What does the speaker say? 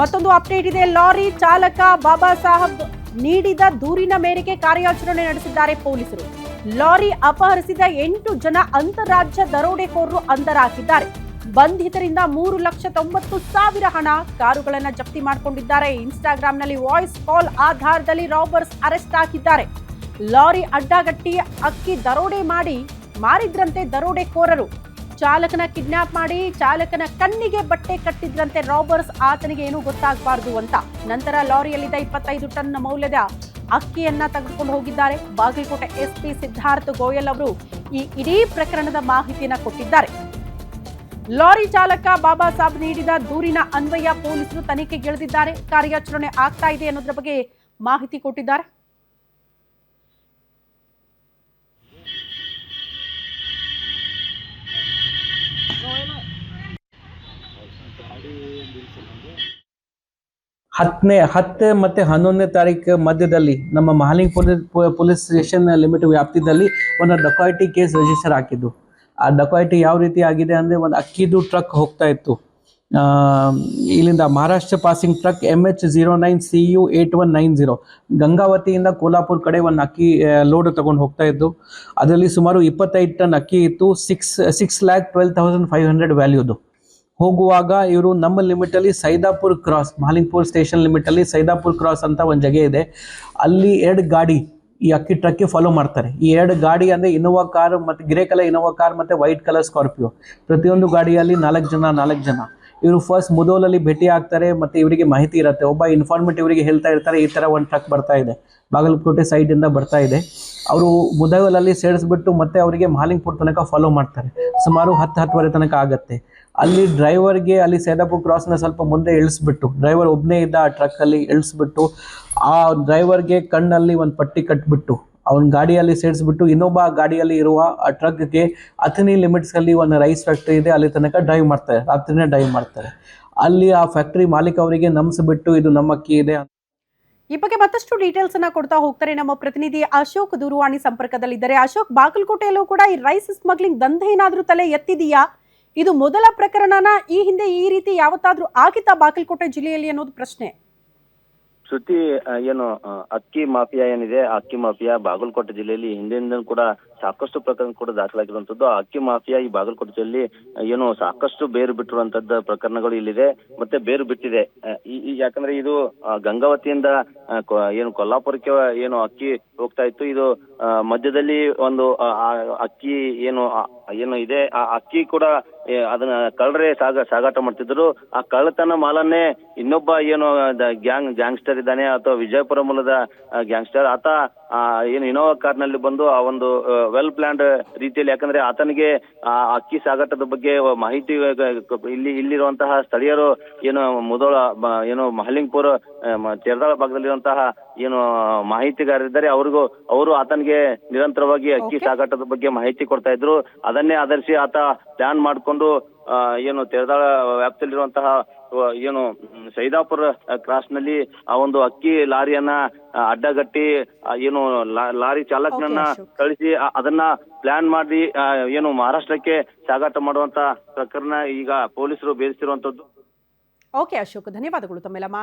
ಮತ್ತೊಂದು ಅಪ್ಡೇಟ್ ಇದೆ. ಲಾರಿ ಚಾಲಕ ಬಾಬಾ ಸಾಹಬ್ ನೀಡಿದ ದೂರಿನ ಮೇರೆಗೆ ಕಾರ್ಯಾಚರಣೆ ನಡೆಸಿದ್ದಾರೆ ಪೊಲೀಸರು. ಲಾರಿ ಅಪಹರಿಸಿದ 8 ಜನ ಅಂತಾರಾಜ್ಯ ದರೋಡೆಕೋರರು ಅಂಧರಾಗಿದ್ದಾರೆ. ಬಂಧಿತರಿಂದ 3,90,000 ಹಣ, ಕಾರುಗಳನ್ನು ಜಪ್ತಿ ಮಾಡಿಕೊಂಡಿದ್ದಾರೆ. ಇನ್ಸ್ಟಾಗ್ರಾಂನಲ್ಲಿ ವಾಯ್ಸ್ ಕಾಲ್ ಆಧಾರದಲ್ಲಿ ರಾಬರ್ಸ್ ಅರೆಸ್ಟ್ ಆಗಿದ್ದಾರೆ. ಲಾರಿ ಅಡ್ಡಗಟ್ಟಿ ಅಕ್ಕಿ ದರೋಡೆ ಮಾಡಿ ಮಾರಿದ್ರಂತೆ ದರೋಡೆಕೋರರು. ಚಾಲಕನ ಕಿಡ್ನಾಪ್ ಮಾಡಿ ಚಾಲಕನ ಕಣ್ಣಿಗೆ ಬಟ್ಟೆ ಕಟ್ಟಿದ್ರಂತೆ ರಾಬರ್ಸ್. ಆತನಿಗೆ ಏನೂ ಗೊತ್ತಾಗಬಾರದು ಅಂತ. ನಂತರ ಲಾರಿಯಲ್ಲಿದ್ದ 25 ಟನ್ ಮೌಲ್ಯದ ಅಕ್ಕಿಯನ್ನ ತೆಗೆದುಕೊಂಡು ಹೋಗಿದ್ದಾರೆ. ಬಾಗಲಕೋಟೆ ಎಸ್ಪಿ ಸಿದ್ಧಾರ್ಥ ಗೋಯಲ್ ಅವರು ಈ ಇಡೀ ಪ್ರಕರಣದ ಮಾಹಿತಿಯನ್ನ ಕೊಟ್ಟಿದ್ದಾರೆ. ಲಾರಿ ಚಾಲಕ ಬಾಬಾ ಸಾಬ್ ನೀಡಿದ ದೂರಿನ ಅನ್ವಯ ಪೊಲೀಸರು ತನಿಖೆಗಿಳಿದಿದ್ದಾರೆ. ಕಾರ್ಯಾಚರಣೆ ಆಗ್ತಾ ಇದೆ ಅನ್ನೋದ್ರ ಬಗ್ಗೆ ಮಾಹಿತಿ ಕೊಟ್ಟಿದ್ದಾರೆ. ಹತ್ತು ಮತ್ತು 11ನೇ ತಾರೀಕು ಮಧ್ಯದಲ್ಲಿ ನಮ್ಮ ಮಹಾಲಿಂಗ್ ಪೊಲೀಸ್ ಸ್ಟೇಷನ್ ಲಿಮಿಟ್ ವ್ಯಾಪ್ತಿಯಲ್ಲಿ ಒಂದು ಡಕಾಯಿಟಿ ಕೇಸ್ ರಿಜಿಸ್ಟರ್ ಹಾಕಿದ್ದು. ಆ ಡಕಾಯಿಟಿ ಯಾವ ರೀತಿ ಆಗಿದೆ ಅಂದರೆ, ಒಂದು ಅಕ್ಕಿದು ಟ್ರಕ್ ಹೋಗ್ತಾ ಇತ್ತು. ಇಲ್ಲಿಂದ ಮಹಾರಾಷ್ಟ್ರ ಪಾಸಿಂಗ್ ಟ್ರಕ್ MH09CU 8190 ಗಂಗಾವತಿಯಿಂದ ಕೋಲ್ಹಾಪುರ ಕಡೆ ಒಂದು ಅಕ್ಕಿ ಲೋಡ್ ತಗೊಂಡು ಹೋಗ್ತಾ ಇದ್ದು. ಅದರಲ್ಲಿ ಸುಮಾರು 25 ಟನ್ ಅಕ್ಕಿ ಇತ್ತು. 6,12,500 ವ್ಯಾಲ್ಯೂದು. ಹೋಗುವಾಗ ಇವರು ನಮ್ಮ ಲಿಮಿಟಲ್ಲಿ ಸೈದಾಪುರ್ ಕ್ರಾಸ್, ಮಹಾಲಿಂಗ್ಪುರ್ ಸ್ಟೇಷನ್ ಲಿಮಿಟಲ್ಲಿ ಸೈದಾಪುರ್ ಕ್ರಾಸ್ ಅಂತ ಒಂದು ಜಾಗ ಇದೆ. ಅಲ್ಲಿ 2 ಗಾಡಿ ಈ ಅಕ್ಕಿ ಟ್ರಕ್ಗೆ ಫಾಲೋ ಮಾಡ್ತಾರೆ. ಈ 2 ಗಾಡಿ ಅಂದರೆ ಇನೋವಾ ಕಾರ್ ಮತ್ತು ಗ್ರೇ ಕಲರ್ ಇನೋವಾ ಕಾರ್ ಮತ್ತು ವೈಟ್ ಕಲರ್ ಸ್ಕಾರ್ಪಿಯೋ. ಪ್ರತಿಯೊಂದು ಗಾಡಿಯಲ್ಲಿ 4 ಜನ. ಇವರು ಫಸ್ಟ್ ಮುದೋಲಲ್ಲಿ ಭೇಟಿ ಆಗ್ತಾರೆ ಮತ್ತು ಇವರಿಗೆ ಮಾಹಿತಿ ಇರುತ್ತೆ. ಒಬ್ಬ ಇನ್ಫಾರ್ಮೆಂಟ್ ಇವರಿಗೆ ಹೇಳ್ತಾ ಇರ್ತಾರೆ, ಈ ಥರ ಒಂದು ಟ್ರಕ್ ಬರ್ತಾ ಇದೆ, ಬಾಗಲಕೋಟೆ ಸೈಡಿಂದ ಬರ್ತಾ ಇದೆ. ಅವರು ಮುದೋಲಲ್ಲಿ ಸೇರಿಸ್ಬಿಟ್ಟು ಮತ್ತೆ ಅವರಿಗೆ ಮಹಾಲಿಂಗ್ಪುರ್ ತನಕ ಫಾಲೋ ಮಾಡ್ತಾರೆ. ಸುಮಾರು 10-10:30 ತನಕ ಆಗುತ್ತೆ. ಅಲ್ಲಿ ಡ್ರೈವರ್ಗೆ ಅಲ್ಲಿ ಸೈದಾಪುರ್ ಕ್ರಾಸ್ನ ಸ್ವಲ್ಪ ಮುಂದೆ ಇಳಿಸ್ಬಿಟ್ಟು, ಡ್ರೈವರ್ ಒಬ್ಬನೇ ಇದ್ದ ಆ ಟ್ರಕ್ಕಲ್ಲಿ ಇಳಿಸ್ಬಿಟ್ಟು, ಆ ಡ್ರೈವರ್ಗೆ ಕಣ್ಣಲ್ಲಿ ಒಂದು ಪಟ್ಟಿ ಕಟ್ಬಿಟ್ಟು ಅವನ ಗಾಡಿಯಲ್ಲಿ ಸೇರಿಸ್ಬಿಟ್ಟು ಇನ್ನೊಬ್ಬ ಗಾಡಿಯಲ್ಲಿ ಇರುವ ಆ ಟ್ರಕ್ಗೆ ಅಥಣಿ ಲಿಮಿಟ್ಸಲ್ಲಿ ಒಂದು ರೈಸ್ ಫ್ಯಾಕ್ಟ್ರಿ ಇದೆ, ಅಲ್ಲಿ ತನಕ ಡ್ರೈವ್ ಮಾಡ್ತಾರೆ. ರಾತ್ರಿನೇ ಡ್ರೈವ್ ಮಾಡ್ತಾರೆ. ಅಲ್ಲಿ ಆ ಫ್ಯಾಕ್ಟ್ರಿ ಮಾಲೀಕ ಅವರಿಗೆ ನಂಬಿಸ್ಬಿಟ್ಟು ಇದು ನಮ್ಮ ಅಕ್ಕಿ ಇದೆ. ಈ ಬಗ್ಗೆ ಮತ್ತಷ್ಟು ಡೀಟೇಲ್ಸ್ ಅನ್ನ ಕೊಡ್ತಾ ಹೋಗ್ತಾರೆ ನಮ್ಮ ಪ್ರತಿನಿಧಿ ಅಶೋಕ್ ದೂರವಾಣಿ ಸಂಪರ್ಕದಲ್ಲಿದ್ದಾರೆ. ಅಶೋಕ್, ಬಾಗಲಕೋಟೆಯಲ್ಲೂ ಕೂಡ ಈ ರೈಸ್ ಸ್ಮಗ್ಲಿಂಗ್ ದಂಧೆ ಏನಾದ್ರೂ ತಲೆ ಎತ್ತಿದೆಯಾ? ಇದು ಮೊದಲ ಪ್ರಕರಣನ? ಈ ಹಿಂದೆ ಈ ರೀತಿ ಯಾವತ್ತಾದ್ರೂ ಆಗಿತ್ತಾ ಬಾಗಲಕೋಟೆ ಜಿಲ್ಲೆಯಲ್ಲಿ ಅನ್ನೋದು ಪ್ರಶ್ನೆ. ಶ್ರುತಿ, ಏನು ಅಕ್ಕಿ ಮಾಫಿಯಾ ಏನಿದೆ, ಅಕ್ಕಿ ಮಾಫಿಯಾ ಬಾಗಲಕೋಟೆ ಜಿಲ್ಲೆಯಲ್ಲಿ ಹಿಂದಿನಿಂದ ಕೂಡ ಸಾಕಷ್ಟು ಪ್ರಕರಣ ಕೂಡ ದಾಖಲಾಗಿರುವಂತದ್ದು. ಅಕ್ಕಿ ಮಾಫಿಯಾ ಈ ಬಾಗಲಕೋಟೆ ಜಿಲ್ಲೆಯಲ್ಲಿ ಏನು ಸಾಕಷ್ಟು ಬೇರು ಬಿಟ್ಟಿರುವಂತದ್ದು ಪ್ರಕರಣಗಳು ಇಲ್ಲಿದೆ, ಮತ್ತೆ ಬೇರು ಬಿಟ್ಟಿದೆ. ಯಾಕಂದ್ರೆ ಇದು ಗಂಗಾವತಿಯಿಂದ ಏನು ಕೊಲ್ಲಾಪುರಕ್ಕೆ ಏನು ಅಕ್ಕಿ ಹೋಗ್ತಾ ಇತ್ತು. ಇದು ಮಧ್ಯದಲ್ಲಿ ಒಂದು ಅಕ್ಕಿ ಏನು ಇದೆ, ಆ ಅಕ್ಕಿ ಕೂಡ ಅದನ್ನ ಕಳ್ಳರೇ ಸಾಗಾಟ ಮಾಡ್ತಿದ್ರು. ಆ ಕಳ್ಳತನ ಮಾಲನ್ನೇ ಇನ್ನೊಬ್ಬ ಏನು ಗ್ಯಾಂಗ್ಸ್ಟರ್ ಇದ್ದಾನೆ, ಅಥವಾ ವಿಜಯಪುರ ಮೂಲದ ಗ್ಯಾಂಗ್ಸ್ಟರ್, ಆತ ಏನು ಇನೋವಾ ಕಾರ್ನಲ್ಲಿ ಬಂದು ಆ ಒಂದು ವೆಲ್ ಪ್ಲಾನ್ಡ್ ರೀತಿಯಲ್ಲಿ, ಯಾಕಂದ್ರೆ ಆತನಿಗೆ ಆ ಅಕ್ಕಿ ಸಾಗಾಟದ ಬಗ್ಗೆ ಮಾಹಿತಿ ಇಲ್ಲಿರುವಂತಹ ಸ್ಥಳೀಯರು ಏನು ಮುದೋಳ ಏನು ಮಹಲಿಂಗ್ಪುರ ತೆರದಾಳ ಭಾಗದಲ್ಲಿರುವಂತಹ ಏನು ಮಾಹಿತಿಗಾರರಿದ್ದಾರೆ, ಅವರು ಆತನಿಗೆ ನಿರಂತರವಾಗಿ ಅಕ್ಕಿ ಸಾಗಾಟದ ಬಗ್ಗೆ ಮಾಹಿತಿ ಕೊಡ್ತಾ ಇದ್ರು. ಅದನ್ನೇ ಆಧರಿಸಿ ಆತ ಪ್ಲಾನ್ ಮಾಡಿಕೊಂಡು ಏನು ತೆರದಾಳ ವ್ಯಾಪ್ತಿಯಲ್ಲಿರುವಂತಹ ಏನು ಸೈದಾಪುರ ಕ್ರಾಸ್ ನಲ್ಲಿ ಆ ಒಂದು ಅಕ್ಕಿ ಲಾರಿಯನ್ನ ಅಡ್ಡಗಟ್ಟಿ ಏನು ಲಾರಿ ಚಾಲಕನನ್ನ ಕಳಿಸಿ ಅದನ್ನ ಪ್ಲಾನ್ ಮಾಡಿ ಏನು ಮಹಾರಾಷ್ಟ್ರಕ್ಕೆ ಸಾಗಾಟ ಮಾಡುವಂತ ಪ್ರಕರಣ ಈಗ ಪೊಲೀಸರು ಬೇರಿಸಿರುವಂತದ್ದು. ಓಕೆ ಅಶೋಕ್, ಧನ್ಯವಾದಗಳು ತಮ್ಮೆಲ್ಲ